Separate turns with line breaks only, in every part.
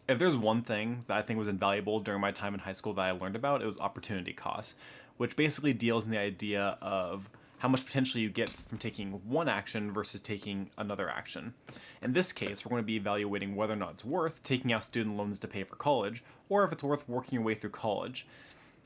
If there's one thing that I think was invaluable during my time in high school that I learned about, it was opportunity cost, which basically deals in the idea of how much potential you get from taking one action versus taking another action. In this case, we're going to be evaluating whether or not it's worth taking out student loans to pay for college, or if it's worth working your way through college.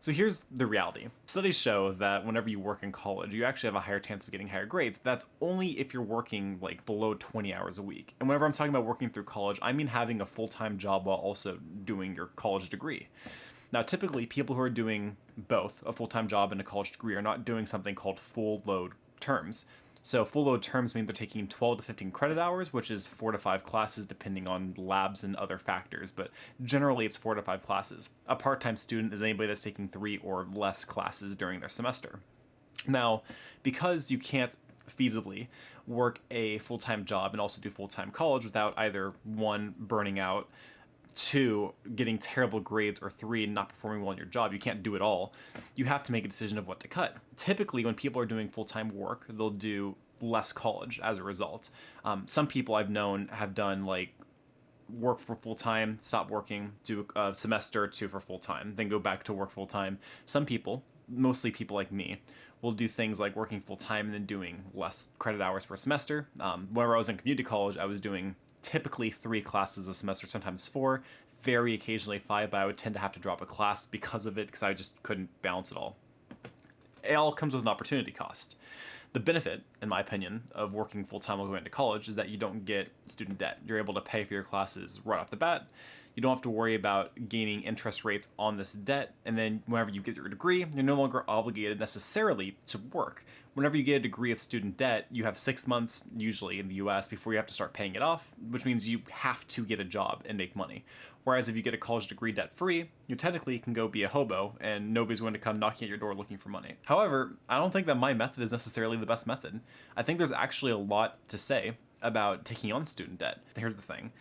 So here's the reality. Studies show that whenever you work in college, you actually have a higher chance of getting higher grades, but that's only if you're working like below 20 hours a week. And whenever I'm talking about working through college, I mean having a full-time job while also doing your college degree. Now, typically, people who are doing both, a full-time job and a college degree, are not doing something called full load terms. So full load terms mean they're taking 12 to 15 credit hours, which is 4 to 5 classes depending on labs and other factors, but generally it's 4 to 5 classes. A part-time student is anybody that's taking 3 or less classes during their semester. Now, because you can't feasibly work a full-time job and also do full-time college without either one, burning out, two, getting terrible grades, or three, not performing well in your job, you can't do it all, you have to make a decision of what to cut. Typically, when people are doing full-time work, they'll do less college as a result. Some people I've known have done like work for full-time, stop working, do a semester or two for full-time, then go back to work full-time. Some people, mostly people like me, will do things like working full-time and then doing less credit hours per semester. Whenever I was in community college, I was doing typically 3 classes a semester, sometimes 4, very occasionally 5, but I would tend to have to drop a class because of it, because I just couldn't balance it all. It all comes with an opportunity cost. The benefit, in my opinion, of working full-time while going to college is that you don't get student debt. You're able to pay for your classes right off the bat. You don't have to worry about gaining interest rates on this debt, and then whenever you get your degree, you're no longer obligated necessarily to work. Whenever you get a degree of student debt, you have 6 months, usually in the US, before you have to start paying it off, which means you have to get a job and make money. Whereas if you get a college degree debt-free, you technically can go be a hobo, and nobody's going to come knocking at your door looking for money. However, I don't think that my method is necessarily the best method. I think there's actually a lot to say about taking on student debt. Here's the thing.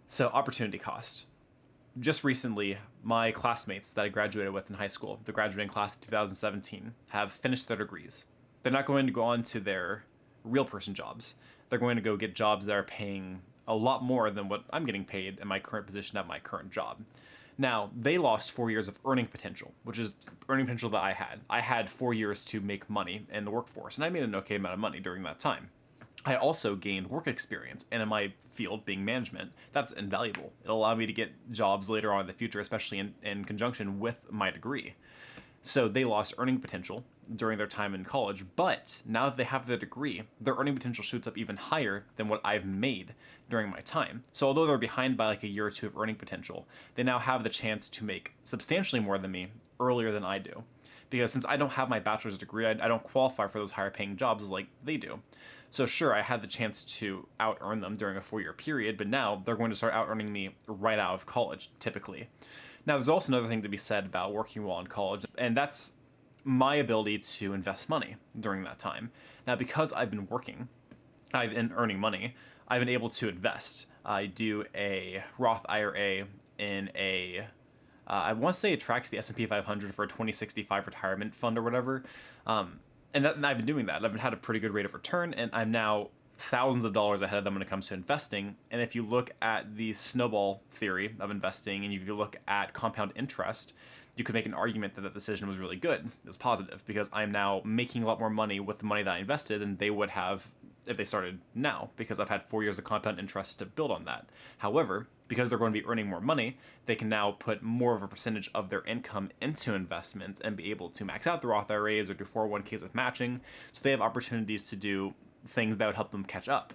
So, opportunity cost. Just recently, my classmates that I graduated with in high school, the graduating class of 2017, have finished their degrees. They're not going to go on to their real person jobs. They're going to go get jobs that are paying a lot more than what I'm getting paid in my current position at my current job. Now, they lost 4 years of earning potential, which is earning potential that I had. I had 4 years to make money in the workforce, and I made an okay amount of money during that time. I also gained work experience, and in my field, being management, that's invaluable. It'll allow me to get jobs later on in the future, especially in conjunction with my degree. So they lost earning potential during their time in college, but now that they have their degree, their earning potential shoots up even higher than what I've made during my time. So although they're behind by like a year or two of earning potential, they now have the chance to make substantially more than me earlier than I do. Because since I don't have my bachelor's degree, I don't qualify for those higher paying jobs like they do. So sure, I had the chance to out-earn them during a 4-year period, but now they're going to start out-earning me right out of college, typically. Now, there's also another thing to be said about working while in college, and that's my ability to invest money during that time. Now, because I've been working, I've been earning money, I've been able to invest. I do a Roth IRA in I want to say it tracks the S&P 500 for a 2065 retirement fund or whatever. And I've been doing that. I've had a pretty good rate of return, and I'm now thousands of dollars ahead of them when it comes to investing. And if you look at the snowball theory of investing, and if you look at compound interest, you could make an argument that that decision was really good. It was positive, because I'm now making a lot more money with the money that I invested than they would have if they started now, because I've had 4 years of compound interest to build on that. However, because they're going to be earning more money, they can now put more of a percentage of their income into investments and be able to max out the Roth IRAs or do 401ks with matching. So they have opportunities to do things that would help them catch up.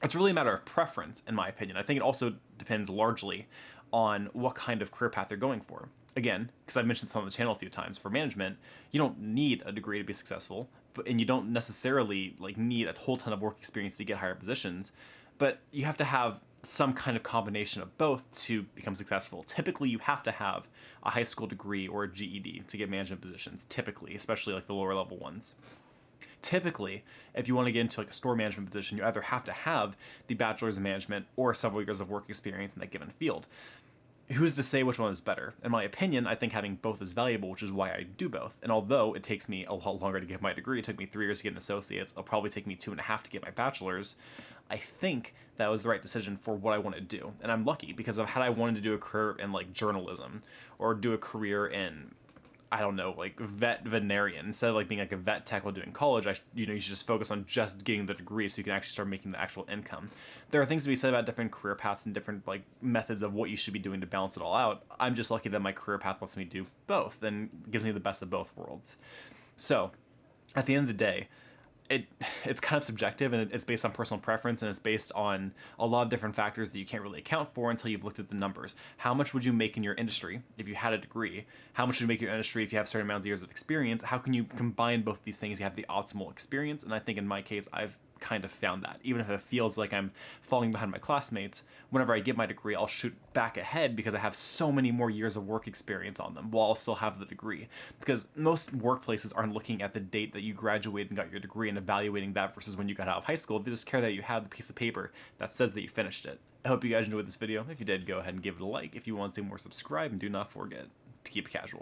It's really a matter of preference, in my opinion. I think it also depends largely on what kind of career path they're going for. Again, because I've mentioned this on the channel a few times, for management, you don't need a degree to be successful, and you don't necessarily need a whole ton of work experience to get higher positions, but you have to have some kind of combination of both to become successful. Typically, you have to have a high school degree or a GED to get management positions, typically, especially like the lower level ones. Typically, if you want to get into like a store management position, you either have to have the bachelor's in management or several years of work experience in that given field. Who's to say which one is better? In my opinion, I think having both is valuable, which is why I do both. And although it takes me a lot longer to get my degree, it took me 3 years to get an associate's, it'll probably take me 2.5 to get my bachelor's, I think that was the right decision for what I want to do. And I'm lucky because of had I wanted to do a career in like journalism or do a career in, I don't know, like veterinarian, instead of like being like a vet tech while doing college, you should just focus on just getting the degree so you can actually start making the actual income. There are things to be said about different career paths and different like methods of what you should be doing to balance it all out. I'm just lucky that my career path lets me do both and gives me the best of both worlds. So at the end of the day, it's kind of subjective, and it's based on personal preference, and it's based on a lot of different factors that you can't really account for until you've looked at the numbers. How much would you make in your industry if you had a degree? How much would you make in your industry if you have a certain amount of years of experience? How can you combine both these things? You have the optimal experience, and I think in my case, I've kind of found that. Even if it feels like I'm falling behind my classmates, whenever I get my degree, I'll shoot back ahead because I have so many more years of work experience on them while I'll still have the degree. Because most workplaces aren't looking at the date that you graduated and got your degree and evaluating that versus when you got out of high school. They just care that you have the piece of paper that says that you finished it. I hope you guys enjoyed this video. If you did, go ahead and give it a like. If you want to see more, subscribe, and do not forget to keep it casual.